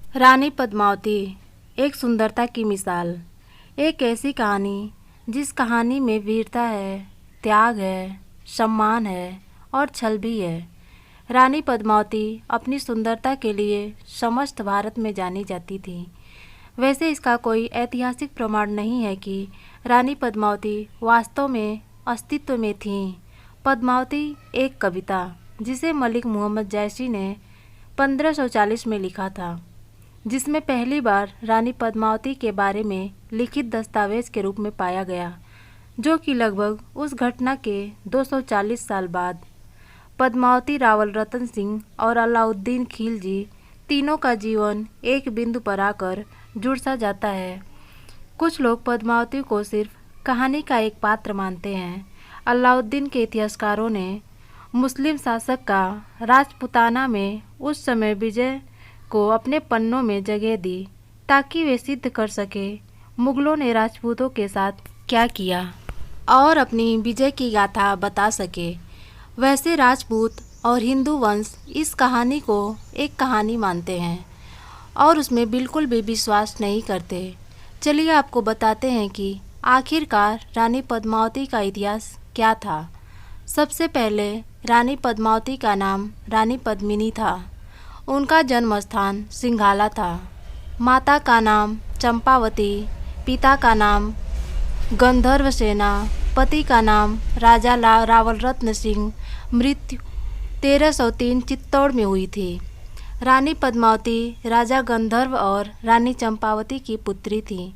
रानी पद्मावती एक सुंदरता की मिसाल। एक ऐसी कहानी जिस कहानी में वीरता है, त्याग है, सम्मान है और छल भी है। रानी पद्मावती अपनी सुंदरता के लिए समस्त भारत में जानी जाती थी। वैसे इसका कोई ऐतिहासिक प्रमाण नहीं है कि रानी पद्मावती वास्तव में अस्तित्व में थीं। पद्मावती एक कविता जिसे मलिक मुहम्मद जैसी ने 1540 में लिखा था, जिसमें पहली बार रानी पद्मावती के बारे में लिखित दस्तावेज के रूप में पाया गया, जो कि लगभग उस घटना के 240 साल बाद पद्मावती, रावल रतन सिंह और अलाउद्दीन खिलजी तीनों का जीवन एक बिंदु पर आकर जुड़ सा जाता है। कुछ लोग पद्मावती को सिर्फ कहानी का एक पात्र मानते हैं। अलाउद्दीन के इतिहासकारों ने मुस्लिम शासक का राजपूताना में उस समय विजय को अपने पन्नों में जगह दी, ताकि वे सिद्ध कर सके मुगलों ने राजपूतों के साथ क्या किया और अपनी विजय की गाथा बता सके। वैसे राजपूत और हिंदू वंश इस कहानी को एक कहानी मानते हैं और उसमें बिल्कुल भी विश्वास नहीं करते। चलिए आपको बताते हैं कि आखिरकार रानी पद्मावती का इतिहास क्या था। सबसे पहले रानी पद्मावती का नाम रानी पद्मिनी था। उनका जन्म स्थान सिंघाला था। माता का नाम चंपावती, पिता का नाम गंधर्व सेना, पति का नाम राजा रावल रत्न सिंह। मृत्यु 1303 चित्तौड़ में हुई थी। रानी पद्मावती राजा गंधर्व और रानी चंपावती की पुत्री थी,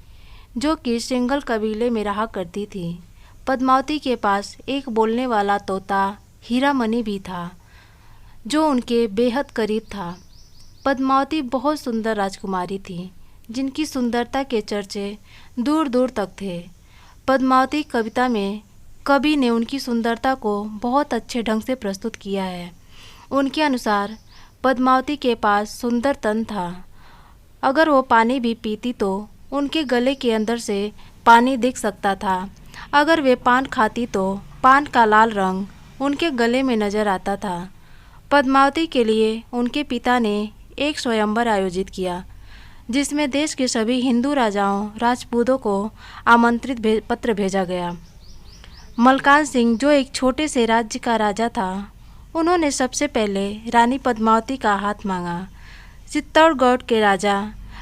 जो कि सिंघल कबीले में रहा करती थी। पद्मावती के पास एक बोलने वाला तोता हीरामणि भी था, जो उनके बेहद करीब था। पद्मावती बहुत सुंदर राजकुमारी थी, जिनकी सुंदरता के चर्चे दूर दूर तक थे। पद्मावती कविता में कवि ने उनकी सुंदरता को बहुत अच्छे ढंग से प्रस्तुत किया है। उनके अनुसार पद्मावती के पास सुंदर तन था। अगर वो पानी भी पीती तो उनके गले के अंदर से पानी दिख सकता था। अगर वे पान खाती तो पान का लाल रंग उनके गले में नजर आता था। पद्मावती के लिए उनके पिता ने एक स्वयंवर आयोजित किया, जिसमें देश के सभी हिंदू राजाओं राजपूतों को आमंत्रित पत्र भेजा गया। मलकान सिंह, जो एक छोटे से राज्य का राजा था, उन्होंने सबसे पहले रानी पद्मावती का हाथ मांगा। चित्तौड़गढ़ के राजा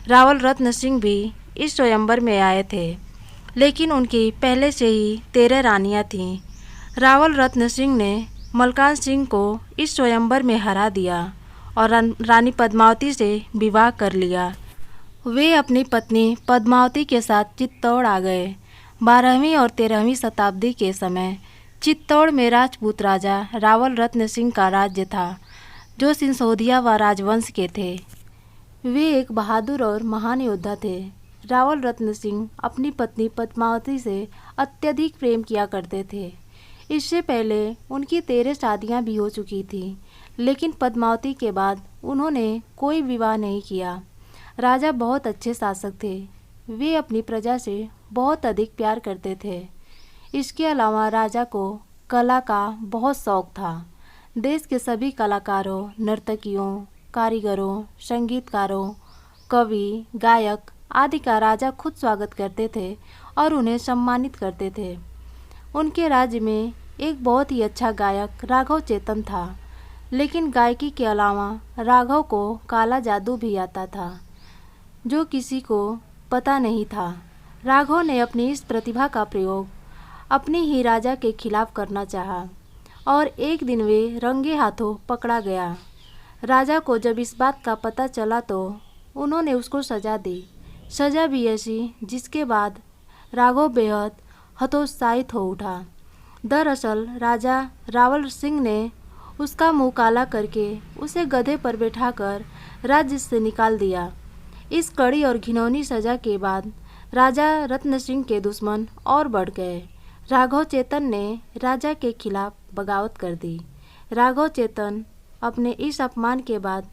रावल रत्न सिंह भी इस स्वयंवर में आए थे, लेकिन उनकी पहले से ही 13 रानियां थीं। रावल रत्न सिंह ने मलकान सिंह को इस स्वयंवर में हरा दिया और रानी पद्मावती से विवाह कर लिया। वे अपनी पत्नी पद्मावती के साथ चित्तौड़ आ गए। 12वीं और 13वीं शताब्दी के समय चित्तौड़ में राजपूत राजा रावल रत्न सिंह का राज्य था, जो सिंसोदिया व राजवंश के थे। वे एक बहादुर और महान योद्धा थे। रावल रत्न सिंह अपनी पत्नी पद्मावती से अत्यधिक प्रेम किया करते थे। इससे पहले उनकी 13 शादियां भी हो चुकी थी, लेकिन पद्मावती के बाद उन्होंने कोई विवाह नहीं किया। राजा बहुत अच्छे शासक थे। वे अपनी प्रजा से बहुत अधिक प्यार करते थे। इसके अलावा राजा को कला का बहुत शौक था। देश के सभी कलाकारों, नर्तकियों, कारीगरों, संगीतकारों, कवि, गायक आदि का राजा खुद स्वागत करते थे और उन्हें सम्मानित करते थे। उनके राज्य में एक बहुत ही अच्छा गायक राघव चेतन था, लेकिन गायकी के अलावा राघव को काला जादू भी आता था, जो किसी को पता नहीं था। राघव ने अपनी इस प्रतिभा का प्रयोग अपनी ही राजा के खिलाफ करना चाहा और एक दिन वे रंगे हाथों पकड़ा गया। राजा को जब इस बात का पता चला तो उन्होंने उसको सजा दी। सजा भी ऐसी जिसके बाद राघव बेहद हतोत्साहित हो उठा। दरअसल राजा रावल सिंह ने उसका मुंह काला करके उसे गधे पर बैठाकर राज्य से निकाल दिया। इस कड़ी और घिनौनी सजा के बाद राजा रत्न सिंह के दुश्मन और बढ़ गए। राघव चेतन ने राजा के खिलाफ बगावत कर दी। राघव चेतन अपने इस अपमान के बाद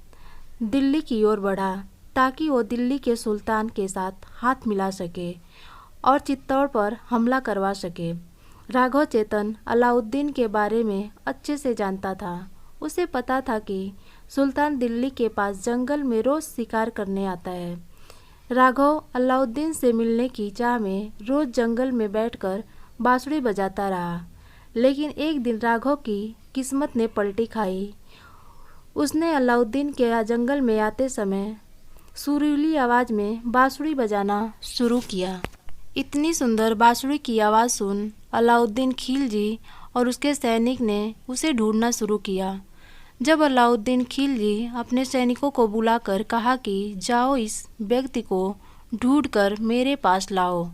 दिल्ली की ओर बढ़ा, ताकि वो दिल्ली के सुल्तान के साथ हाथ मिला सके और चित्तौड़ पर हमला करवा सके। राघव चेतन अलाउद्दीन के बारे में अच्छे से जानता था। उसे पता था कि सुल्तान दिल्ली के पास जंगल में रोज शिकार करने आता है। राघव अलाउद्दीन से मिलने की चाह में रोज जंगल में बैठकर बांसुरी बजाता रहा। लेकिन एक दिन राघव की किस्मत ने पलटी खाई। उसने अलाउद्दीन के जंगल में आते समय सुरीली आवाज़ में बांसुरी बजाना शुरू किया। इतनी सुंदर बांसुरी की आवाज़ सुन अलाउद्दीन खिलजी और उसके सैनिक ने उसे ढूंढना शुरू किया। जब अलाउद्दीन खिलजी अपने सैनिकों को बुलाकर कहा कि जाओ इस व्यक्ति को ढूंढकर मेरे पास लाओ,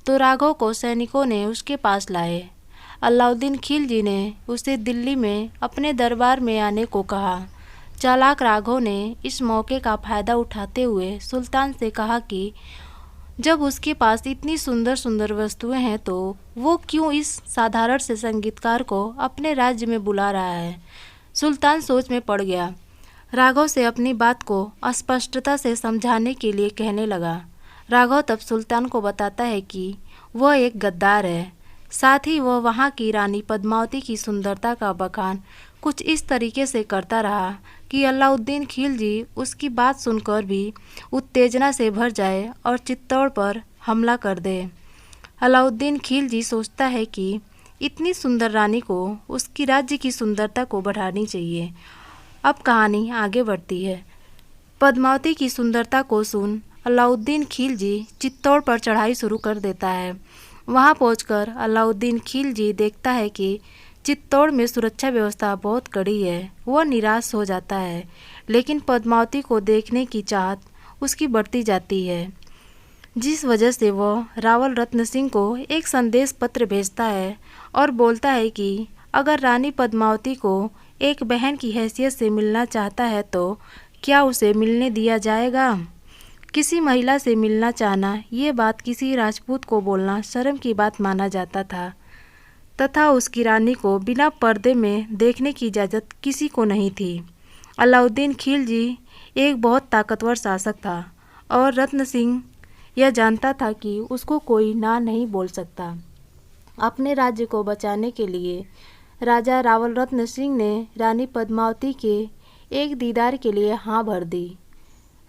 तो राघव को सैनिकों ने उसके पास लाए। अलाउद्दीन खिलजी ने उसे दिल्ली में अपने दरबार में आने को कहा। चालाक राघव ने इस मौके का फ़ायदा उठाते हुए सुल्तान से कहा कि जब उसके पास इतनी सुंदर सुंदर वस्तुएं हैं तो वो क्यों इस साधारण से संगीतकार को अपने राज्य में बुला रहा है। सुल्तान सोच में पड़ गया। राघव से अपनी बात को स्पष्टता से समझाने के लिए कहने लगा। राघव तब सुल्तान को बताता है कि वह एक गद्दार है। साथ ही वह वहाँ की रानी पद्मावती की सुंदरता का बखान कुछ इस तरीके से करता रहा कि अलाउद्दीन खिलजी उसकी बात सुनकर भी उत्तेजना से भर जाए और चित्तौड़ पर हमला कर दे। अलाउद्दीन खिलजी सोचता है कि इतनी सुंदर रानी को उसकी राज्य की सुंदरता को बढ़ानी चाहिए। अब कहानी आगे बढ़ती है। पद्मावती की सुंदरता को सुन अलाउद्दीन खिलजी चित्तौड़ पर चढ़ाई शुरू कर देता है। वहां पहुंचकर अलाउद्दीन खिलजी देखता है कि चित्तौड़ में सुरक्षा व्यवस्था बहुत कड़ी है। वह निराश हो जाता है, लेकिन पद्मावती को देखने की चाहत उसकी बढ़ती जाती है, जिस वजह से वह रावल रत्न सिंह को एक संदेश पत्र भेजता है और बोलता है कि अगर रानी पद्मावती को एक बहन की हैसियत से मिलना चाहता है तो क्या उसे मिलने दिया जाएगा। किसी महिला से मिलना चाहना, ये बात किसी राजपूत को बोलना शर्म की बात माना जाता था तथा उसकी रानी को बिना पर्दे में देखने की इजाज़त किसी को नहीं थी। अलाउद्दीन खिलजी एक बहुत ताकतवर शासक था और रत्न सिंह यह जानता था कि उसको कोई ना नहीं बोल सकता। अपने राज्य को बचाने के लिए राजा रावल रत्न सिंह ने रानी पद्मावती के एक दीदार के लिए हाँ भर दी।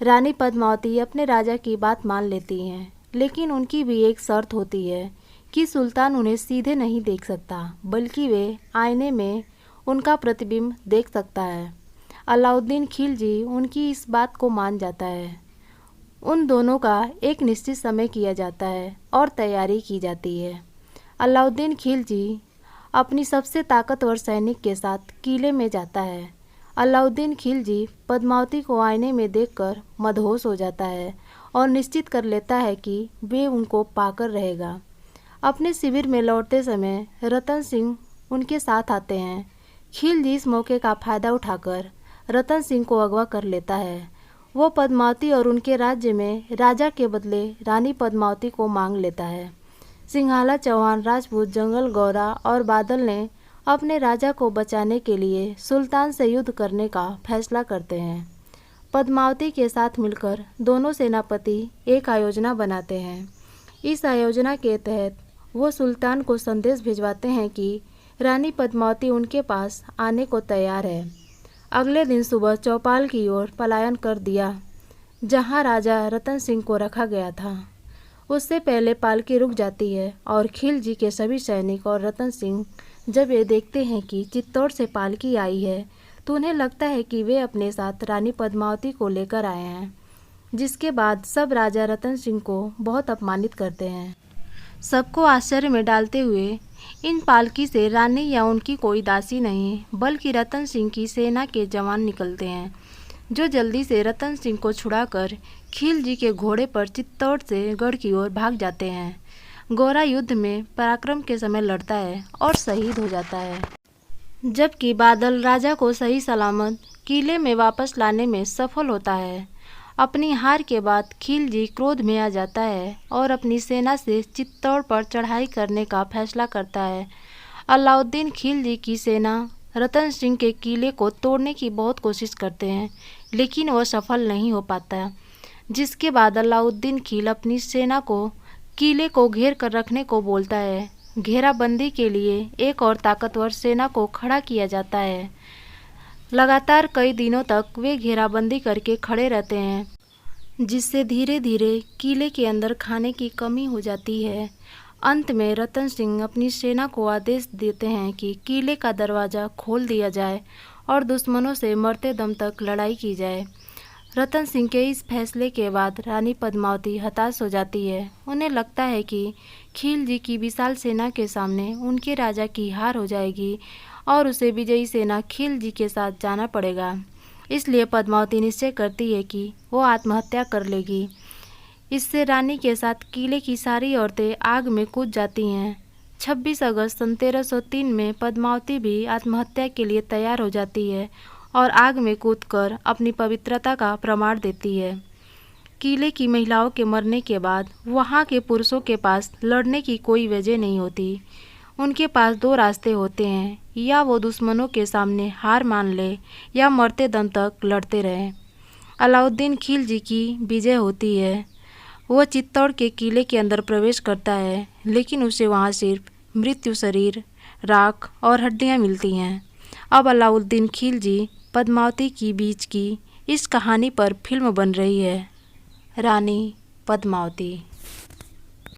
रानी पद्मावती अपने राजा की बात मान लेती हैं, लेकिन उनकी भी एक शर्त होती है कि सुल्तान उन्हें सीधे नहीं देख सकता, बल्कि वे आईने में उनका प्रतिबिंब देख सकता है। अलाउद्दीन खिलजी उनकी इस बात को मान जाता है। उन दोनों का एक निश्चित समय किया जाता है और तैयारी की जाती है। अलाउद्दीन खिलजी अपनी सबसे ताकतवर सैनिक के साथ किले में जाता है। अलाउद्दीन खिलजी पद्मावती को आईने में देखकर मदहोश हो जाता है और निश्चित कर लेता है कि वे उनको पाकर रहेगा। अपने शिविर में लौटते समय रतन सिंह उनके साथ आते हैं। खिलजी इस मौके का फ़ायदा उठाकर रतन सिंह को अगवा कर लेता है। वो पद्मावती और उनके राज्य में राजा के बदले रानी पद्मावती को मांग लेता है। सिंघाला चौहान, राजपूत, जंगल गौरा और बादल ने अपने राजा को बचाने के लिए सुल्तान से युद्ध करने का फैसला करते हैं। पद्मावती के साथ मिलकर दोनों सेनापति एक आयोजना बनाते हैं। इस आयोजना के तहत वो सुल्तान को संदेश भिजवाते हैं कि रानी पद्मावती उनके पास आने को तैयार है। अगले दिन सुबह चौपाल की ओर पलायन कर दिया, जहां राजा रतन सिंह को रखा गया था। उससे पहले पालकी रुक जाती है और खिलजी के सभी सैनिक और रतन सिंह जब ये देखते हैं कि चित्तौड़ से पालकी आई है तो उन्हें लगता है कि वे अपने साथ रानी पद्मावती को लेकर आए हैं। जिसके बाद सब राजा रतन सिंह को बहुत अपमानित करते हैं। सबको आश्चर्य में डालते हुए इन पालकी से रानी या उनकी कोई दासी नहीं बल्कि रतन सिंह की सेना के जवान निकलते हैं, जो जल्दी से रतन सिंह को छुड़ाकर खिलजी के घोड़े पर चित्तौड़ से गढ़ की ओर भाग जाते हैं। गौरा युद्ध में पराक्रम के समय लड़ता है और शहीद हो जाता है, जबकि बादल राजा को सही सलामत किले में वापस लाने में सफल होता है। अपनी हार के बाद खिलजी क्रोध में आ जाता है और अपनी सेना से चित्तौड़ पर चढ़ाई करने का फैसला करता है। अलाउद्दीन खिलजी की सेना रतन सिंह के किले को तोड़ने की बहुत कोशिश करते हैं, लेकिन वह सफल नहीं हो पाता। जिसके बाद अलाउद्दीन खिल अपनी सेना को किले को घेर कर रखने को बोलता है। घेराबंदी के लिए एक और ताकतवर सेना को खड़ा किया जाता है। लगातार कई दिनों तक वे घेराबंदी करके खड़े रहते हैं, जिससे धीरे धीरे किले के अंदर खाने की कमी हो जाती है। अंत में रतन सिंह अपनी सेना को आदेश देते हैं कि किले का दरवाज़ा खोल दिया जाए और दुश्मनों से मरते दम तक लड़ाई की जाए। रतन सिंह के इस फैसले के बाद रानी पद्मावती हताश हो जाती है। उन्हें लगता है कि खिलजी की विशाल सेना के सामने उनके राजा की हार हो जाएगी और उसे विजयी सेना खिलजी के साथ जाना पड़ेगा। इसलिए पद्मावती निश्चय करती है कि वो आत्महत्या कर लेगी। इससे रानी के साथ किले की सारी औरतें आग में कूद जाती हैं। 26 अगस्त सन 1303 में पद्मावती भी आत्महत्या के लिए तैयार हो जाती है और आग में कूदकर अपनी पवित्रता का प्रमाण देती है। किले की महिलाओं के मरने के बाद वहाँ के पुरुषों के पास लड़ने की कोई वजह नहीं होती। उनके पास दो रास्ते होते हैं, या वो दुश्मनों के सामने हार मान ले या मरते दम तक लड़ते रहें। अलाउद्दीन खिलजी की विजय होती है। वो चित्तौड़ के किले के अंदर प्रवेश करता है, लेकिन उसे वहाँ सिर्फ मृत्यु शरीर, राख और हड्डियाँ मिलती हैं। अब अलाउद्दीन खिलजी पद्मावती की बीच की इस कहानी पर फिल्म बन रही है, रानी पद्मावती।